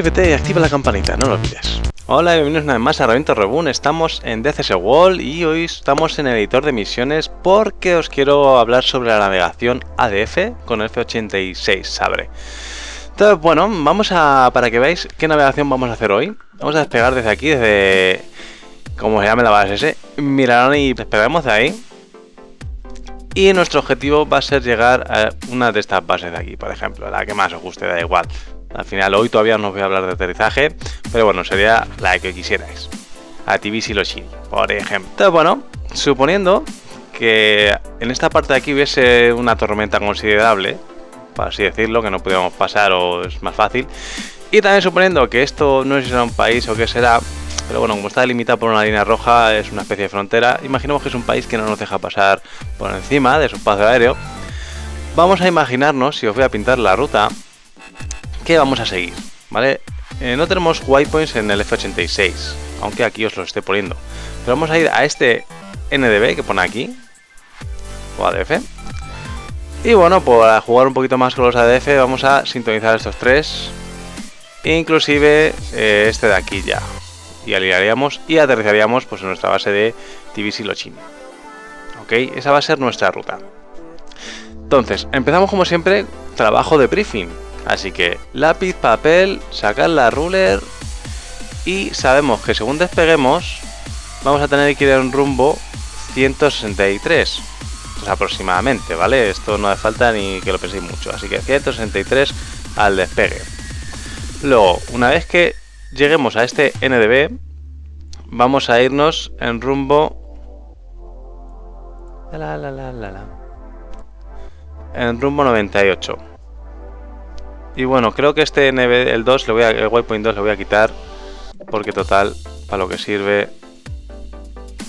suscríbete y activa la campanita, no lo olvides. Hola y bienvenidos una vez más a Ravento Reboon. Estamos en DCS World y hoy estamos en el editor de misiones porque os quiero hablar sobre la navegación ADF con el F86 Sabre. Entonces, bueno, para que veáis qué navegación vamos a hacer hoy. Vamos a despegar desde aquí, desde... como se llame la base ese. Mirarán y despegaremos de ahí. Y nuestro objetivo va a ser llegar a una de estas bases de aquí, por ejemplo, la que más os guste, da igual. Al final hoy todavía no os voy a hablar de aterrizaje, pero bueno, sería la que quisierais. A TBC Loshin, por ejemplo. Entonces, bueno, suponiendo que en esta parte de aquí hubiese una tormenta considerable, por así decirlo, que no pudiéramos pasar o es más fácil. Y también suponiendo que esto no será un país o qué será, pero bueno, como está delimitado por una línea roja, es una especie de frontera. Imaginemos que es un país que no nos deja pasar por encima de su espacio aéreo. Vamos a imaginarnos, si os voy a pintar la ruta, que vamos a seguir, ¿vale? No tenemos waypoints en el F86, aunque aquí os lo estoy poniendo. Pero vamos a ir a este NDB que pone aquí, o ADF. Y bueno, para jugar un poquito más con los ADF, vamos a sintonizar estos tres, inclusive este de aquí ya. Y alinearíamos y aterrizaríamos pues en nuestra base de TBC Loshin. Ok, esa va a ser nuestra ruta. Entonces, empezamos como siempre, trabajo de briefing. Así que lápiz, papel, sacar la ruler y sabemos que según despeguemos vamos a tener que ir en rumbo 163, pues aproximadamente, ¿vale? Esto no hace falta ni que lo penséis mucho, así que 163 al despegue. Luego, una vez que lleguemos a este NDB, vamos a irnos en rumbo... en rumbo 98. Y bueno, creo que este NB, el waypoint 2 lo voy a quitar, porque total, para lo que sirve,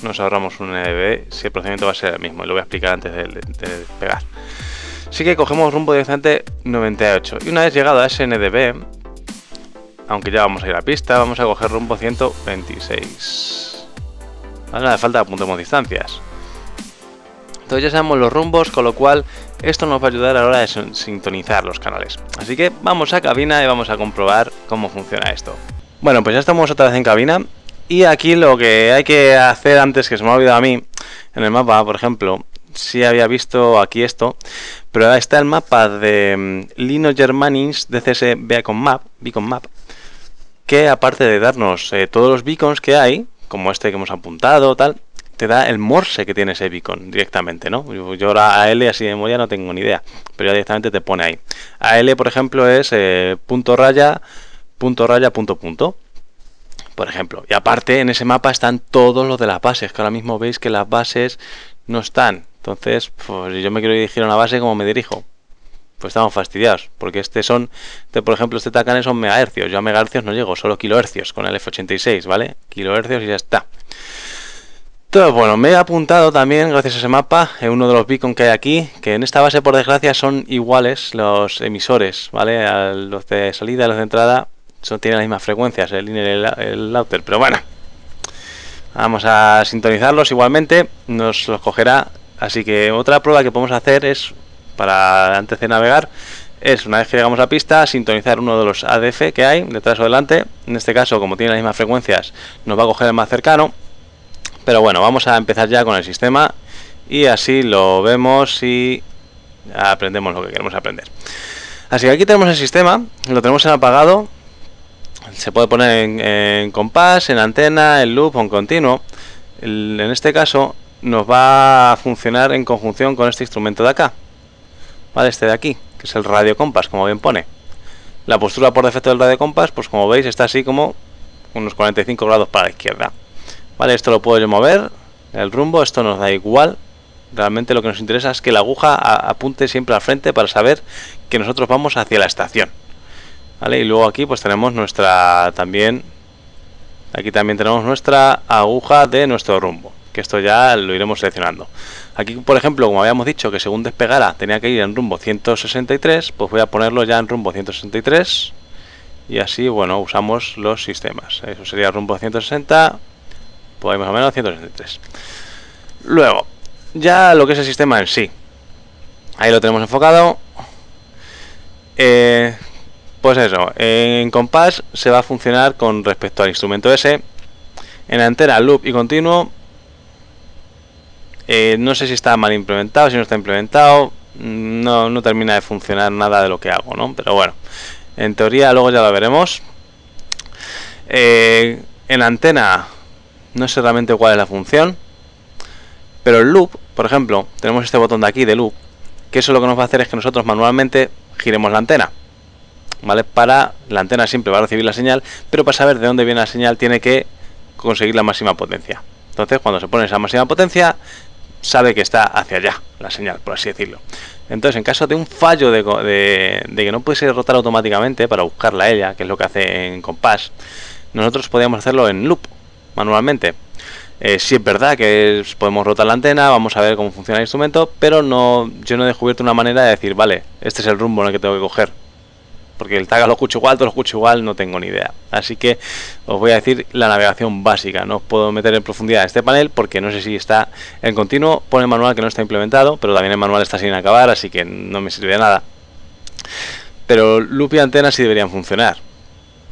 nos ahorramos un NB si el procedimiento va a ser el mismo, y lo voy a explicar antes de despegar. Así que cogemos rumbo directamente 98, y una vez llegado a ese NDB, aunque ya vamos a ir a pista, vamos a coger rumbo 126. Vale, no hace falta que apuntemos distancias. Entonces ya sabemos los rumbos, con lo cual esto nos va a ayudar a la hora de sintonizar los canales. Así que vamos a cabina y vamos a comprobar cómo funciona esto. Bueno, pues ya estamos otra vez en cabina. Y aquí lo que hay que hacer antes, que se me ha olvidado a mí, en el mapa, por ejemplo, sí había visto aquí esto, pero ahora está el mapa de Lino Germanis DCS Beacon Map, que aparte de darnos todos los beacons que hay, como este que hemos apuntado, tal, te da el morse que tiene ese beacon directamente, ¿no? Yo ahora AL así de memoria no tengo ni idea, pero ya directamente te pone ahí. AL, por ejemplo, es punto raya, punto raya, punto punto, por ejemplo. Y aparte, en ese mapa están todos los de las bases, que ahora mismo veis que las bases no están. Entonces, pues si yo me quiero dirigir a una base, ¿cómo me dirijo? Pues estamos fastidiados, porque por ejemplo, este Takane son megahercios. Yo a megahercios no llego, solo kilohercios con el F86, ¿vale? Kilohercios y ya está. Entonces, bueno, me he apuntado también, gracias a ese mapa, en uno de los beacons que hay aquí, que en esta base, por desgracia, son iguales los emisores, ¿vale? A los de salida y los de entrada tienen las mismas frecuencias, el inner y el outer, pero bueno. Vamos a sintonizarlos igualmente, nos los cogerá. Así que otra prueba que podemos hacer es, para antes de navegar, es una vez que llegamos a pista, sintonizar uno de los ADF que hay, detrás o delante. En este caso, como tiene las mismas frecuencias, nos va a coger el más cercano. Pero bueno, vamos a empezar ya con el sistema y así lo vemos y aprendemos lo que queremos aprender. Así que aquí tenemos el sistema, lo tenemos en apagado, se puede poner en compás, en antena, en loop o en continuo. En este caso nos va a funcionar en conjunción con este instrumento de acá, ¿vale? Este de aquí, que es el radio compás, como bien pone. La postura por defecto del radio compás, pues como veis está así como unos 45 grados para la izquierda. Vale, esto lo puedo yo mover, el rumbo, esto nos da igual. Realmente lo que nos interesa es que la aguja apunte siempre al frente para saber que nosotros vamos hacia la estación. Vale, y luego aquí pues tenemos aquí también tenemos nuestra aguja de nuestro rumbo, que esto ya lo iremos seleccionando. Aquí, por ejemplo, como habíamos dicho que según despegara tenía que ir en rumbo 163, pues voy a ponerlo ya en rumbo 163 y así, bueno, usamos los sistemas. Eso sería rumbo 160. Pues más o menos 163. Luego, ya lo que es el sistema en sí. Ahí lo tenemos enfocado. Pues eso, en compás se va a funcionar con respecto al instrumento ese. En antena, loop y continuo, no sé si está mal implementado, si no está implementado, no termina de funcionar nada de lo que hago, ¿no? Pero bueno, en teoría luego ya lo veremos. En antena, no sé realmente cuál es la función, pero el loop, por ejemplo, tenemos este botón de aquí de loop, que eso lo que nos va a hacer es que nosotros manualmente giremos la antena, ¿vale? Para la antena siempre va a recibir la señal, pero para saber de dónde viene la señal tiene que conseguir la máxima potencia. Entonces, cuando se pone esa máxima potencia, sabe que está hacia allá la señal, por así decirlo. Entonces, en caso de un fallo de que no pudiese rotar automáticamente para buscarla a ella, que es lo que hace en compás, nosotros podríamos hacerlo en loop, manualmente. Sí es verdad que podemos rotar la antena, vamos a ver cómo funciona el instrumento, pero yo no he descubierto una manera de decir, vale, este es el rumbo en el que tengo que coger. Porque el tag lo escucho igual, todo lo escucho igual, no tengo ni idea. Así que os voy a decir la navegación básica. No os puedo meter en profundidad este panel porque no sé si está en continuo. Pone manual que no está implementado, pero también el manual está sin acabar, así que no me sirve de nada. Pero loop y antena sí deberían funcionar.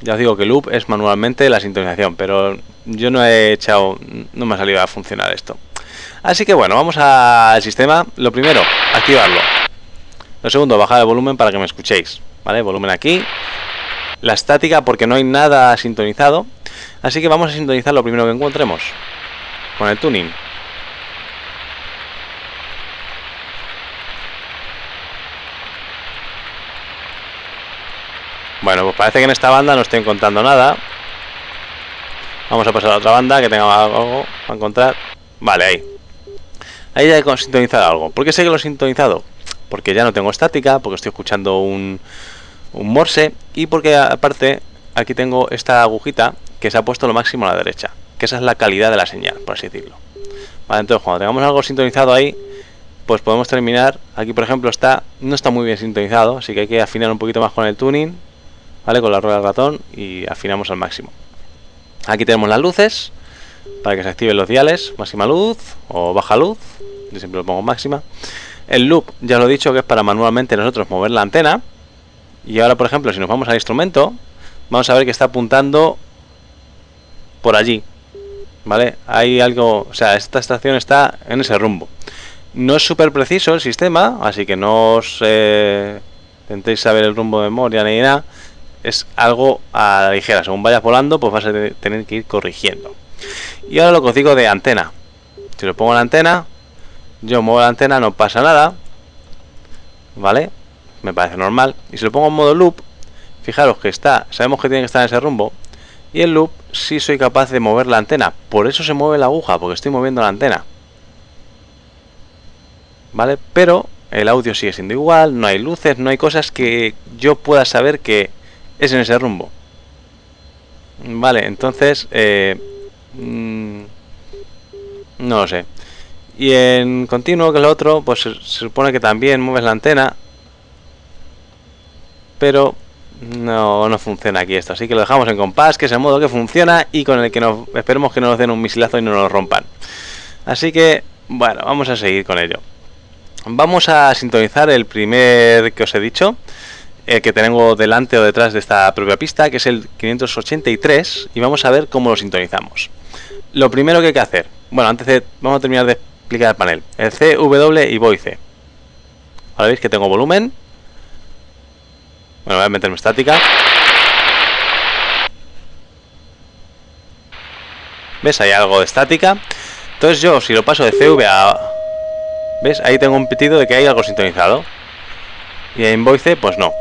Ya os digo que loop es manualmente la sintonización, pero yo no me ha salido a funcionar esto. Así que bueno, vamos al sistema. Lo primero, activarlo. Lo segundo, bajar el volumen para que me escuchéis. ¿Vale? Volumen aquí. La estática porque no hay nada sintonizado. Así que vamos a sintonizar lo primero que encontremos. Con el tuning. Bueno, pues parece que en esta banda no estoy encontrando nada. Vamos a pasar a otra banda que tenga algo a encontrar. Vale, ahí. Ahí ya he sintonizado algo. ¿Por qué sé que lo he sintonizado? Porque ya no tengo estática, porque estoy escuchando un morse y porque aparte aquí tengo esta agujita que se ha puesto lo máximo a la derecha, que esa es la calidad de la señal, por así decirlo. Vale, entonces cuando tengamos algo sintonizado ahí, pues podemos terminar. Aquí por ejemplo no está muy bien sintonizado, así que hay que afinar un poquito más con el tuning, ¿vale? Con la rueda del ratón y afinamos al máximo. Aquí tenemos las luces para que se activen los diales, máxima luz o baja luz, yo siempre lo pongo máxima. El loop, ya lo he dicho, que es para manualmente nosotros mover la antena. Y ahora, por ejemplo, si nos vamos al instrumento, vamos a ver que está apuntando por allí, ¿vale? Hay algo, o sea, esta estación está en ese rumbo. No es súper preciso el sistema, así que no os intentéis saber el rumbo de memoria ni nada. Es algo a la ligera, según vayas volando, pues vas a tener que ir corrigiendo. Y ahora lo que os digo de antena. Si lo pongo en la antena, yo muevo la antena, no pasa nada, ¿vale? Me parece normal. Y si lo pongo en modo loop, fijaros que sabemos que tiene que estar en ese rumbo. Y el loop sí soy capaz de mover la antena. Por eso se mueve la aguja, porque estoy moviendo la antena, ¿vale? Pero el audio sigue siendo igual, no hay luces, no hay cosas que yo pueda saber que es en ese rumbo. Vale, entonces no lo sé. Y en continuo, que es lo otro, pues se supone que también mueves la antena, pero no funciona aquí esto. Así que lo dejamos en compás, que es el modo que funciona y con el que esperemos que no nos den un misilazo y no nos rompan. Así que, bueno, vamos a seguir con ello. Vamos a sintonizar el primer que os he dicho, el que tengo delante o detrás de esta propia pista, que es el 583, y vamos a ver cómo lo sintonizamos. Lo primero que hay que hacer, bueno, vamos a terminar de explicar el panel, el C, W y voice. Ahora veis que tengo volumen. Bueno, voy a meterme estática. ¿Ves? Hay algo de estática. Entonces yo, si lo paso de CV a... ¿Ves? Ahí tengo un pitido de que hay algo sintonizado. Y en voice, pues no.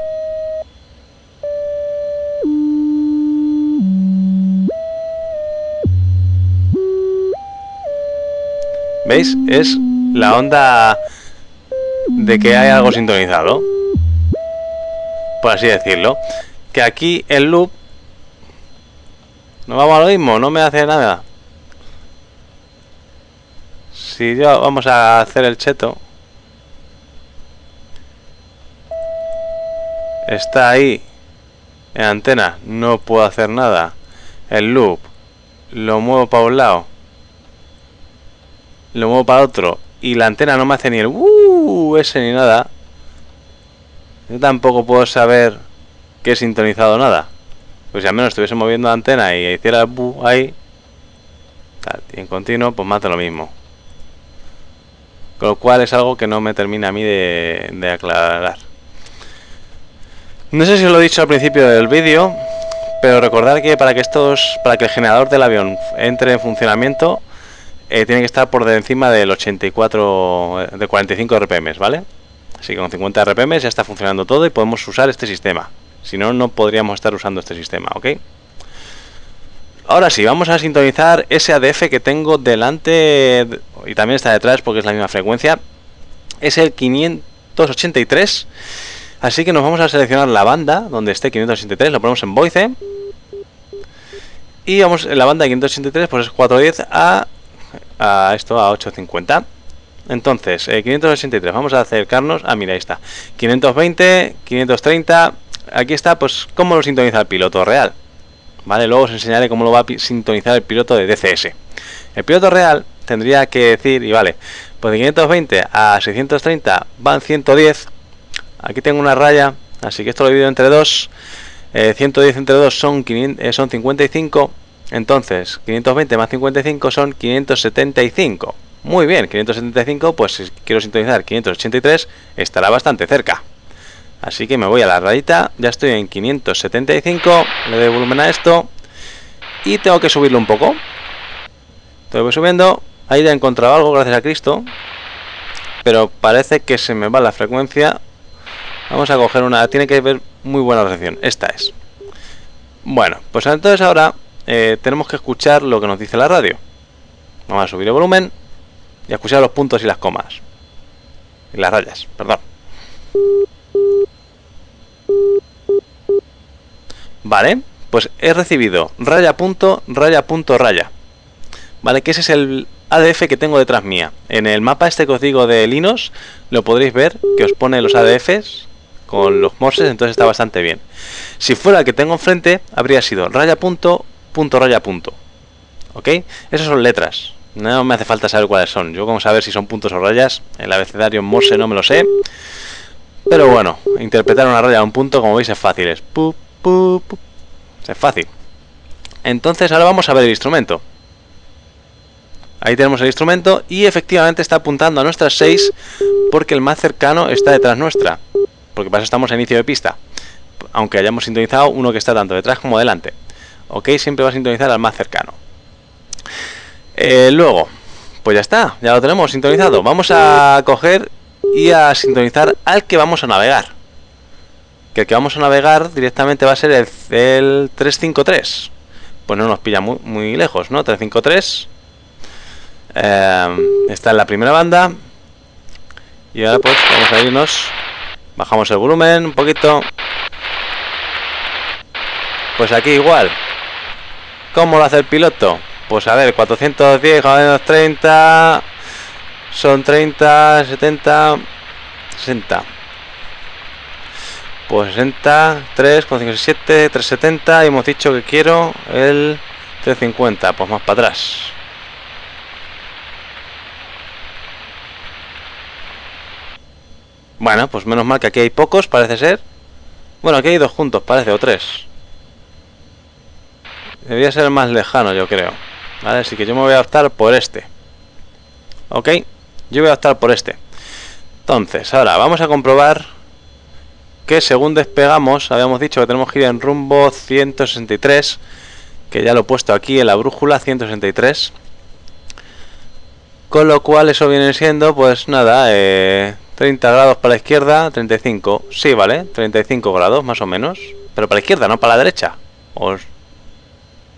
¿Veis? Es la onda de que hay algo sintonizado, por así decirlo. Que aquí el loop, no vamos a lo mismo, no me hace nada. Si yo vamos a hacer el cheto, está ahí en antena, no puedo hacer nada. El loop lo muevo para un lado, lo muevo para otro, y la antena no me hace ni el ese ni nada. Yo tampoco puedo saber que he sintonizado nada. Pues si al menos estuviese moviendo la antena y hiciera el bu ahí, tal, y en continuo, pues más de lo mismo. Con lo cual es algo que no me termina a mí de aclarar. No sé si os lo he dicho al principio del vídeo, pero recordad que para que el generador del avión entre en funcionamiento, tiene que estar por encima del 84, de 45 RPM, ¿vale? Así que con 50 RPM ya está funcionando todo y podemos usar este sistema. Si no, no podríamos estar usando este sistema, ¿ok? Ahora sí, vamos a sintonizar ese ADF que tengo delante y también está detrás porque es la misma frecuencia. Es el 583. Así que nos vamos a seleccionar la banda donde esté 583, lo ponemos en voice. Y vamos en la banda de 583, pues es 410 a 850. Entonces, 583, vamos a acercarnos. Ah, mira, ahí está. 520, 530. Aquí está, pues, cómo lo sintoniza el piloto real. Vale, luego os enseñaré cómo lo va a sintonizar el piloto de DCS. El piloto real tendría que decir, y vale, pues de 520 a 630 van 110. Aquí tengo una raya, así que esto lo divido entre 2. 110 entre 2 son 55. Entonces, 520 más 55 son 575. Muy bien, 575, pues si quiero sintonizar 583, estará bastante cerca. Así que me voy a la rayita, ya estoy en 575, le doy volumen a esto y tengo que subirlo un poco. Entonces voy subiendo, ahí ya he encontrado algo, gracias a Cristo, pero parece que se me va la frecuencia. Vamos a coger una, tiene que ver muy buena recepción, esta es. Bueno, pues entonces ahora tenemos que escuchar lo que nos dice la radio. Vamos a subir el volumen y a escuchar los puntos y las comas. Y las rayas, perdón. Vale, pues he recibido raya punto, raya punto, raya. Vale, que ese es el ADF que tengo detrás mía. En el mapa este que os digo de Linux, lo podréis ver, que os pone los ADFs con los morses, entonces está bastante bien. Si fuera el que tengo enfrente, habría sido raya punto, punto, raya punto. ¿Ok? Esas son letras. No me hace falta saber cuáles son. Yo como saber si son puntos o rayas, el abecedario en morse no me lo sé. Pero bueno, interpretar una raya a un punto, como veis, es fácil. Es pu, pu, pu. Es fácil. Entonces ahora vamos a ver el instrumento. Ahí tenemos el instrumento y efectivamente está apuntando a nuestras 6 porque el más cercano está detrás nuestra. Porque para eso estamos a inicio de pista. Aunque hayamos sintonizado uno que está tanto detrás como delante. Ok, siempre va a sintonizar al más cercano. Luego, pues ya está, ya lo tenemos sintonizado. Vamos a coger y a sintonizar al que vamos a navegar. Que el que vamos a navegar directamente va a ser el 353. Pues no nos pilla muy lejos, ¿no? 353. Está en la primera banda. Y ahora pues vamos a irnos. Bajamos el volumen un poquito. Pues aquí igual. ¿Cómo lo hace el piloto? Pues a ver, 410 menos 30 son 30, 70, 60. Pues 60, 3, 457, 370 y hemos dicho que quiero el 350, pues más para atrás. Bueno, pues menos mal que aquí hay pocos, parece ser. Bueno, aquí hay 2 juntos, parece, o 3. Debería ser el más lejano, yo creo. Vale, así que yo me voy a optar por este. Ok, yo voy a optar por este. Entonces, ahora vamos a comprobar que según despegamos, habíamos dicho que tenemos que ir en rumbo 163, que ya lo he puesto aquí en la brújula, 163. Con lo cual eso viene siendo, pues nada, 30 grados para la izquierda, 35. Sí, vale, 35 grados más o menos. Pero para la izquierda, no para la derecha.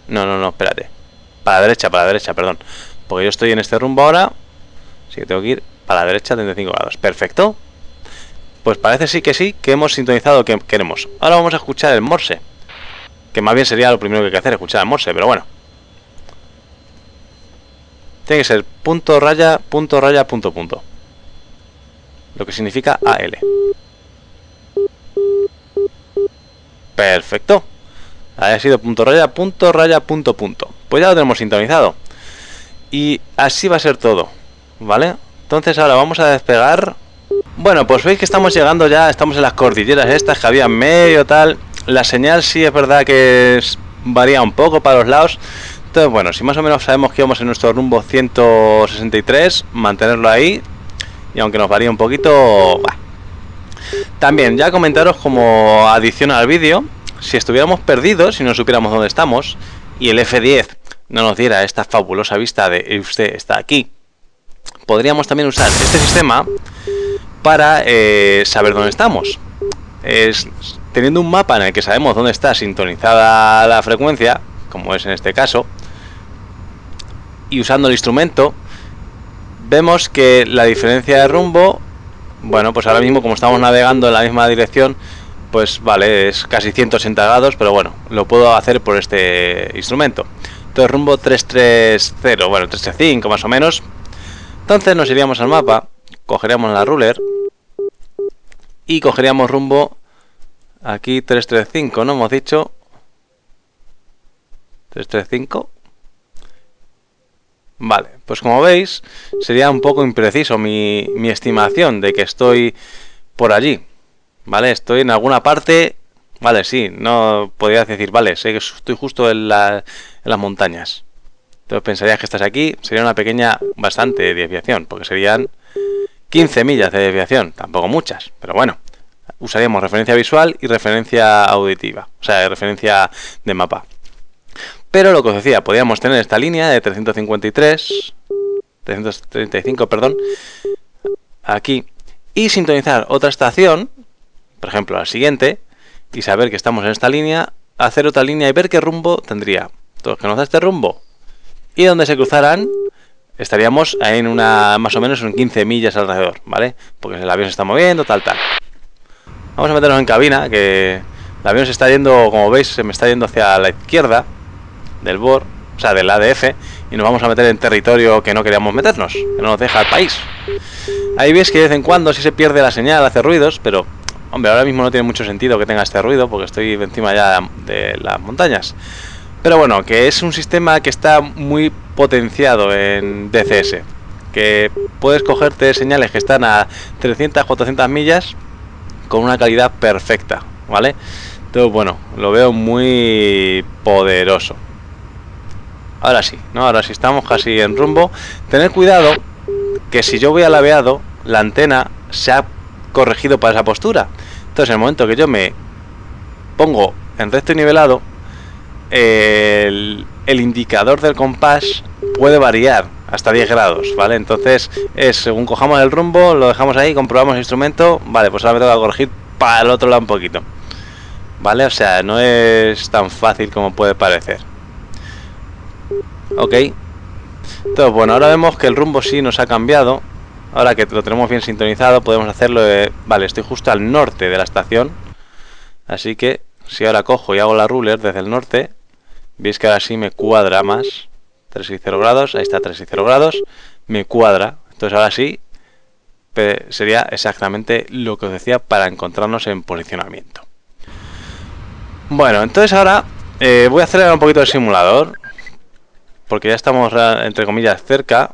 No, espérate. Para la derecha, perdón. Porque yo estoy en este rumbo ahora. Así que tengo que ir para la derecha, 35 grados. Perfecto. Pues parece sí que hemos sintonizado lo que queremos. Ahora vamos a escuchar el morse. Que más bien sería lo primero que hay que hacer, escuchar el morse, pero bueno. Tiene que ser punto, raya, punto, raya, punto, punto. Lo que significa AL. Perfecto. Ha sido punto, raya, punto, raya, punto, punto. Pues ya lo tenemos sintonizado. Y así va a ser todo. ¿Vale? Entonces ahora vamos a despegar. Bueno, pues veis que estamos llegando ya, estamos en las cordilleras estas que había medio tal. La señal sí es verdad que varía un poco para los lados. Entonces, bueno, si más o menos sabemos que vamos en nuestro rumbo 163, mantenerlo ahí. Y aunque nos varía un poquito, bah. También, ya comentaros como adición al vídeo, si estuviéramos perdidos y no supiéramos dónde estamos, y el F10 no nos diera esta fabulosa vista de usted está aquí, podríamos también usar este sistema para saber dónde estamos. Teniendo un mapa en el que sabemos dónde está sintonizada la frecuencia, como es en este caso, y usando el instrumento, vemos que la diferencia de rumbo, bueno, pues ahora mismo como estamos navegando en la misma dirección, pues vale, es casi 180 grados, pero bueno, lo puedo hacer por este instrumento. Entonces rumbo 330, bueno, 335 más o menos. Entonces nos iríamos al mapa, cogeríamos la ruler y cogeríamos rumbo aquí 335, ¿no? Hemos dicho 335. Vale, pues como veis, sería un poco impreciso mi estimación de que estoy por allí. Vale, estoy en alguna parte. Vale, sí, no podrías decir, vale, sé que estoy justo en las montañas. Entonces pensarías que estás aquí, sería una pequeña, bastante desviación, porque serían 15 millas de desviación, tampoco muchas, pero bueno, usaríamos referencia visual y referencia auditiva, o sea, referencia de mapa. Pero lo que os decía, podríamos tener esta línea de 335, perdón, aquí, y sintonizar otra estación, por ejemplo la siguiente, y saber que estamos en esta línea, hacer otra línea y ver qué rumbo tendría. Entonces, que nos da este rumbo y donde se cruzaran, estaríamos en una, más o menos en 15 millas alrededor, ¿vale? Porque el avión se está moviendo, tal. Vamos a meternos en cabina, que el avión se está yendo, como veis, se me está yendo hacia la izquierda del BOR, o sea, del ADF, y nos vamos a meter en territorio que no queríamos meternos, que no nos deja el país. Ahí veis que de vez en cuando sí se pierde la señal, hace ruidos, pero, hombre, ahora mismo no tiene mucho sentido que tenga este ruido, porque estoy encima ya de las montañas. Pero bueno, que es un sistema que está muy potenciado en DCS, que puedes cogerte señales que están a 300, 400 millas con una calidad perfecta, ¿vale? Entonces, bueno, lo veo muy poderoso. Ahora sí, ¿no? Ahora sí estamos casi en rumbo. Tener cuidado que si yo voy alabeado, la antena se ha corregido para esa postura. Entonces, en el momento que yo me pongo en recto y nivelado, el indicador del compás puede variar hasta 10 grados, ¿vale? Entonces, según cojamos el rumbo, lo dejamos ahí, comprobamos el instrumento, vale, pues ahora me toca corregir para el otro lado un poquito, ¿vale? O sea, no es tan fácil como puede parecer. Ok, entonces bueno, ahora vemos que el rumbo sí nos ha cambiado. Ahora que lo tenemos bien sintonizado, podemos hacerlo vale, estoy justo al norte de la estación, así que si ahora cojo y hago la ruler desde el norte, veis que ahora sí me cuadra más. 360 grados, ahí está 360 grados, me cuadra. Entonces ahora sí sería exactamente lo que os decía para encontrarnos en posicionamiento. Bueno, entonces ahora voy a acelerar un poquito el simulador, porque ya estamos, entre comillas, cerca.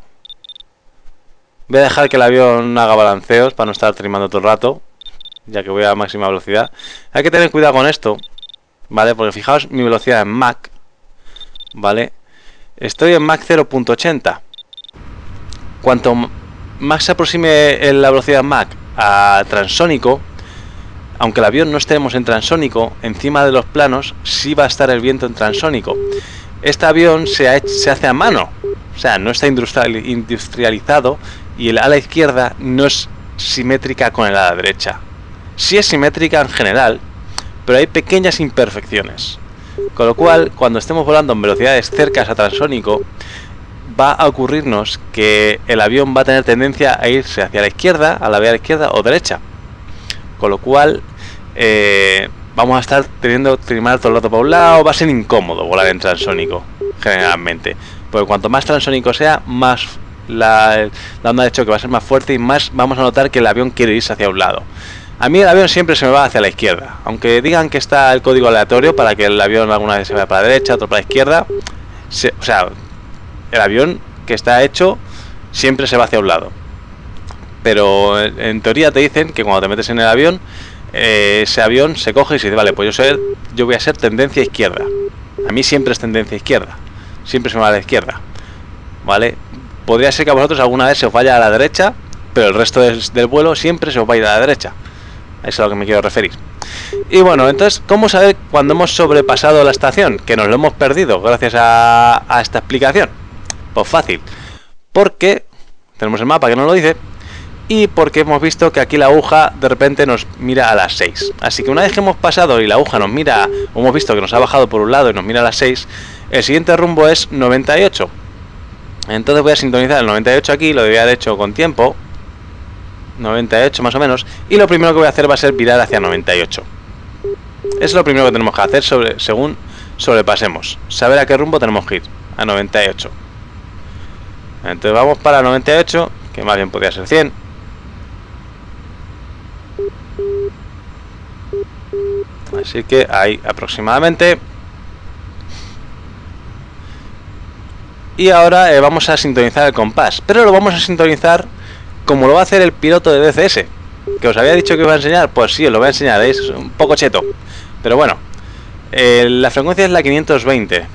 Voy a dejar que el avión haga balanceos para no estar trimando todo el rato, ya que voy a máxima velocidad. Hay que tener cuidado con esto, ¿vale? Porque fijaos mi velocidad en Mach, ¿vale? Estoy en Mach 0.80. Cuanto más se aproxime la velocidad Mach a transónico, aunque el avión no estemos en transónico, encima de los planos sí va a estar el viento en transónico. Este avión se hace a mano, o sea, no está industrializado, y el ala izquierda no es simétrica con el ala derecha. Sí es simétrica en general, pero hay pequeñas imperfecciones. Con lo cual, cuando estemos volando en velocidades cercanas a transónico, va a ocurrirnos que el avión va a tener tendencia a irse hacia la izquierda, a la vía izquierda o derecha. Con lo cual, vamos a estar teniendo que trimar todo el rato para un lado. Va a ser incómodo volar en transónico, generalmente. Porque cuanto más transónico sea, más la onda de choque va a ser más fuerte y más vamos a notar que el avión quiere irse hacia un lado. A mí el avión siempre se me va hacia la izquierda. Aunque digan que está el código aleatorio para que el avión alguna vez se vaya para la derecha, otro para la izquierda. O sea, el avión que está hecho siempre se va hacia un lado. Pero en teoría te dicen que cuando te metes en el avión, ese avión se coge y se dice, vale, pues yo voy a ser tendencia izquierda. A mí siempre es tendencia izquierda. Siempre se me va a la izquierda. ¿Vale? Podría ser que a vosotros alguna vez se os vaya a la derecha, pero el resto del vuelo siempre se os va a ir a la derecha. A eso es a lo que me quiero referir. Y bueno, entonces, ¿cómo saber cuando hemos sobrepasado la estación? Que nos lo hemos perdido gracias a esta explicación. Pues fácil. Porque tenemos el mapa que nos lo dice. Y porque hemos visto que aquí la aguja de repente nos mira a las 6. Así que una vez que hemos pasado y la aguja nos mira, o hemos visto que nos ha bajado por un lado y nos mira a las 6, el siguiente rumbo es 98. Entonces voy a sintonizar el 98 aquí, lo debía haber hecho con tiempo. 98 más o menos. Y lo primero que voy a hacer va a ser virar hacia 98. Es lo primero que tenemos que hacer según sobrepasemos. Saber a qué rumbo tenemos que ir. A 98. Entonces vamos para 98, que más bien podría ser 100. Así que ahí aproximadamente. Y ahora vamos a sintonizar el compás. Pero lo vamos a sintonizar como lo va a hacer el piloto de DCS. Que os había dicho que iba a enseñar. Pues sí, os lo voy a enseñar. Es un poco cheto. Pero bueno. La frecuencia es la 520.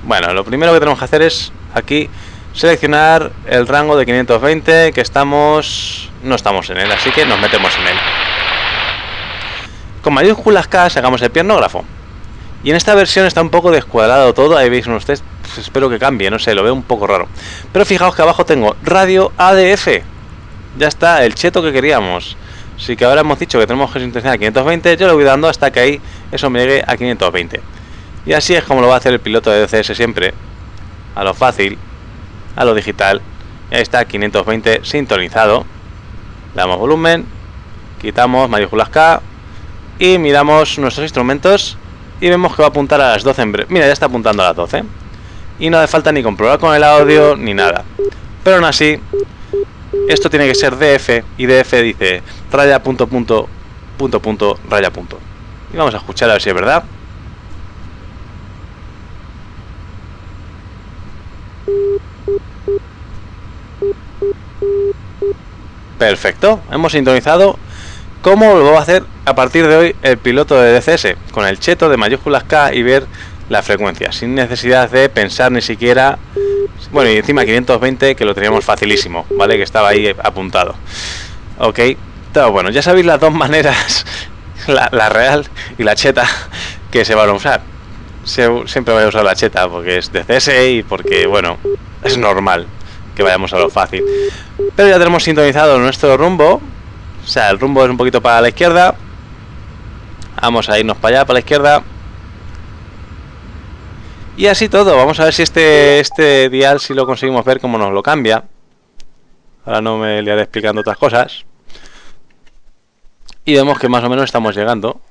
Bueno, lo primero que tenemos que hacer es aquí seleccionar el rango de 520. Que estamos... no estamos en él. Así que nos metemos en él. Con mayúsculas K sacamos el piernógrafo. Y en esta versión está un poco descuadrado todo. Ahí veis ustedes. Pues espero que cambie, no sé, lo veo un poco raro. Pero fijaos que abajo tengo radio ADF. Ya está, el cheto que queríamos. Así que ahora hemos dicho que tenemos que sintonizar a 520. Yo lo voy dando hasta que ahí eso me llegue a 520. Y así es como lo va a hacer el piloto de DCS siempre. A lo fácil, a lo digital. Y ahí está 520 sintonizado. Le damos volumen. Quitamos mayúsculas K. Y miramos nuestros instrumentos. Y vemos que va a apuntar a las 12 en breve. Mira, ya está apuntando a las 12. Y no hace falta ni comprobar con el audio ni nada. Pero aún así, esto tiene que ser DF. Y DF dice raya punto punto punto punto raya punto. Y vamos a escuchar a ver si es verdad. Perfecto, hemos sintonizado como lo va a hacer a partir de hoy el piloto de DCS, con el cheto de mayúsculas K y ver la frecuencia, sin necesidad de pensar ni siquiera. Bueno, y encima 520, que lo teníamos facilísimo, ¿vale? Que estaba ahí apuntado. Ok, todo bueno, ya sabéis las dos maneras, la real y la cheta, que se van a usar. Siempre voy a usar la cheta porque es DCS y porque, bueno, es normal que vayamos a lo fácil. Pero ya tenemos sintonizado nuestro rumbo. O sea, el rumbo es un poquito para la izquierda. Vamos a irnos para allá, para la izquierda. Y así todo. Vamos a ver si este dial, si lo conseguimos ver, cómo nos lo cambia. Ahora no me liaré explicando otras cosas. Y vemos que más o menos estamos llegando.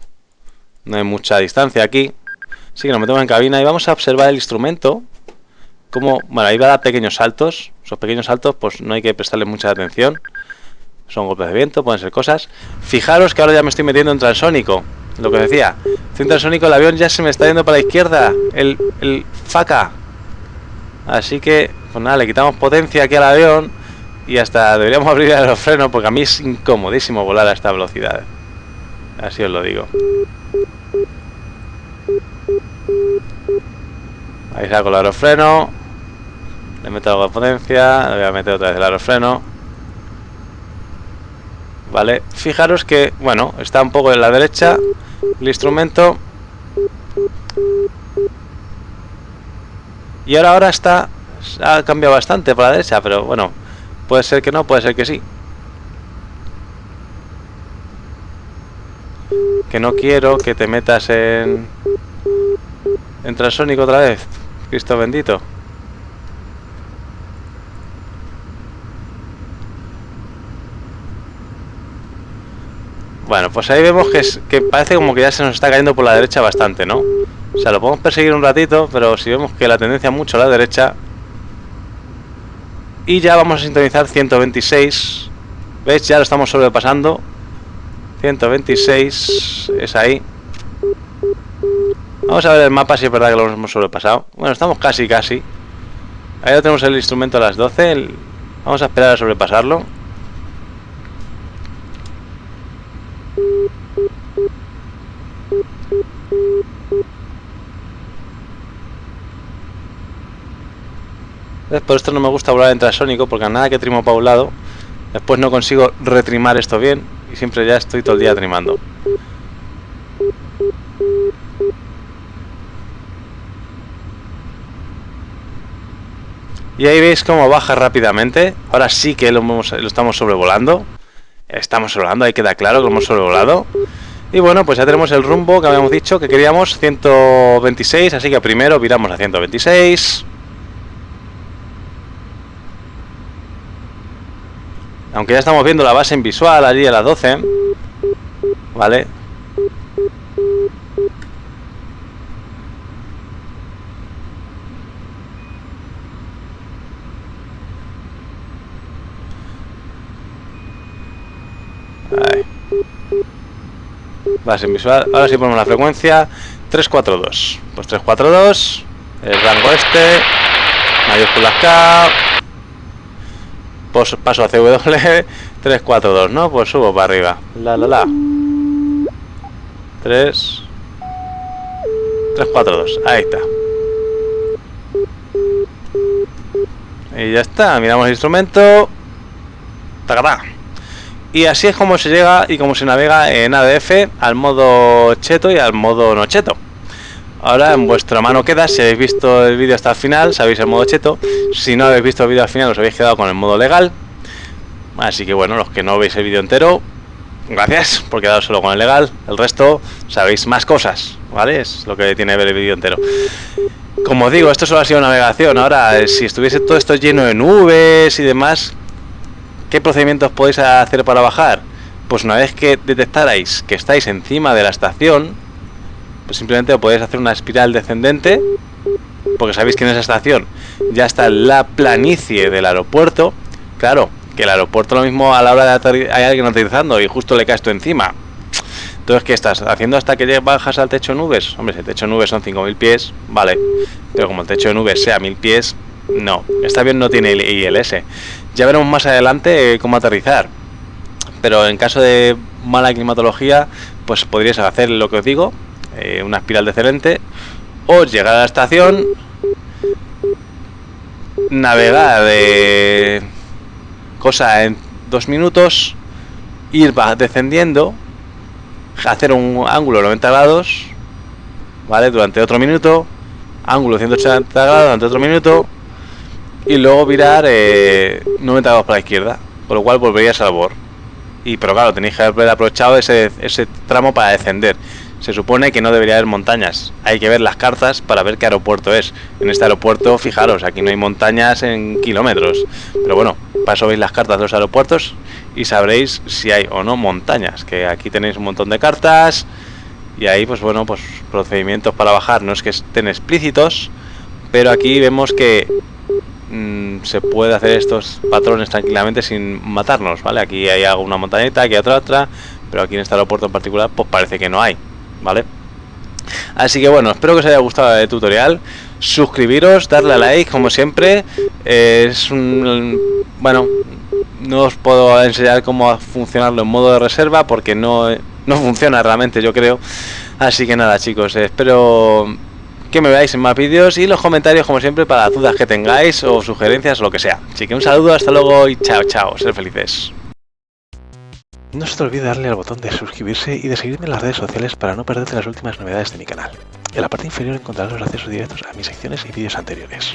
No hay mucha distancia aquí. Así que nos metemos en cabina y vamos a observar el instrumento. Como, bueno, ahí va a dar pequeños saltos. Esos pequeños saltos, pues no hay que prestarle mucha atención. Son golpes de viento, pueden ser cosas. Fijaros que ahora ya me estoy metiendo en transónico. Lo que decía, estoy en transónico, el avión ya se me está yendo para la izquierda. El faca. Así que, pues nada, le quitamos potencia aquí al avión. Y hasta deberíamos abrir el aerofreno, porque a mí es incomodísimo volar a esta velocidad. Así os lo digo. Ahí saco el aerofreno. Le meto algo de potencia. Le voy a meter otra vez el aerofreno. Vale, fijaros que, bueno, está un poco en la derecha el instrumento. Y ahora ha cambiado bastante para la derecha, pero bueno, puede ser que no, puede ser que sí. Que no quiero que te metas en transónico otra vez, Cristo bendito. Bueno, pues ahí vemos que parece como que ya se nos está cayendo por la derecha bastante, ¿no? O sea, lo podemos perseguir un ratito, pero si vemos que la tendencia mucho a la derecha. Y ya vamos a sintonizar 126. ¿Veis? Ya lo estamos sobrepasando. 126 es ahí. Vamos a ver el mapa si es verdad que lo hemos sobrepasado. Bueno, estamos casi. Ahí ya tenemos el instrumento a las 12. Vamos a esperar a sobrepasarlo. ¿Ves? Por esto no me gusta volar en transónico, porque a nada que trimo para un lado, después no consigo retrimar esto bien y siempre ya estoy todo el día trimando. Y ahí veis cómo baja rápidamente. Ahora sí que lo estamos sobrevolando. Estamos sobrevolando, ahí queda claro que lo hemos sobrevolado. Y bueno, pues ya tenemos el rumbo que habíamos dicho que queríamos, 126, así que primero viramos a 126. Aunque ya estamos viendo la base en visual allí a las 12. Vale. Ahí. Base en visual. Ahora sí ponemos la frecuencia 342. Pues 342. El rango este. Mayúsculas K. Paso a CW 342, ¿no? Pues subo para arriba. La. 342. Ahí está. Y ya está. Miramos el instrumento. ¡Tacatá! Y así es como se llega y como se navega en ADF al modo cheto y al modo no cheto. Ahora en vuestra mano queda, si habéis visto el vídeo hasta el final, sabéis el modo cheto. Si no habéis visto el vídeo al final, os habéis quedado con el modo legal. Así que bueno, los que no veis el vídeo entero, gracias por quedaros solo con el legal. El resto, sabéis más cosas, ¿vale? Es lo que tiene que ver el vídeo entero. Como digo, esto solo ha sido navegación. Ahora, si estuviese todo esto lleno de nubes y demás, ¿qué procedimientos podéis hacer para bajar? Pues una vez que detectarais que estáis encima de la estación, pues simplemente podéis hacer una espiral descendente, porque sabéis que en esa estación ya está la planicie del aeropuerto. Claro, que el aeropuerto lo mismo a la hora de aterrizar, hay alguien aterrizando y justo le caes tú encima. Entonces, ¿qué estás haciendo hasta que bajas al techo de nubes? Hombre, si el techo de nubes son 5000 pies, vale. Pero como el techo de nubes sea 1000 pies, no. Este avión no tiene ILS. Ya veremos más adelante cómo aterrizar. Pero en caso de mala climatología, pues podríais hacer lo que os digo, una espiral descendente, o llegar a la estación, navegar de cosa en 2 minutos, ir descendiendo, hacer un ángulo 90 grados, ¿vale? Durante otro minuto, ángulo 180 grados durante otro minuto, y luego virar 90 grados para la izquierda, con lo cual volveríais al bord. Pero claro, tenéis que haber aprovechado ese tramo para descender. Se supone que no debería haber montañas. Hay que ver las cartas para ver qué aeropuerto es. En este aeropuerto, fijaros, aquí no hay montañas en kilómetros. Pero bueno, para eso veis las cartas de los aeropuertos y sabréis si hay o no montañas. Que aquí tenéis un montón de cartas. Y ahí, pues bueno, pues procedimientos para bajar no es que estén explícitos. Pero aquí vemos que se puede hacer estos patrones tranquilamente sin matarnos, ¿vale? Aquí hay alguna montañita, aquí hay otra. Pero aquí en este aeropuerto en particular, pues parece que no hay, ¿vale? Así que bueno, espero que os haya gustado el tutorial. Suscribiros, darle a like como siempre. Bueno, no os puedo enseñar cómo funcionarlo en modo de reserva porque no funciona realmente, yo creo. Así que nada, chicos, espero que me veáis en más vídeos y los comentarios como siempre para las dudas que tengáis o sugerencias o lo que sea. Así que un saludo, hasta luego y chao, chao, ser felices. No se te olvide darle al botón de suscribirse y de seguirme en las redes sociales para no perderte las últimas novedades de mi canal. En la parte inferior encontrarás los accesos directos a mis secciones y vídeos anteriores.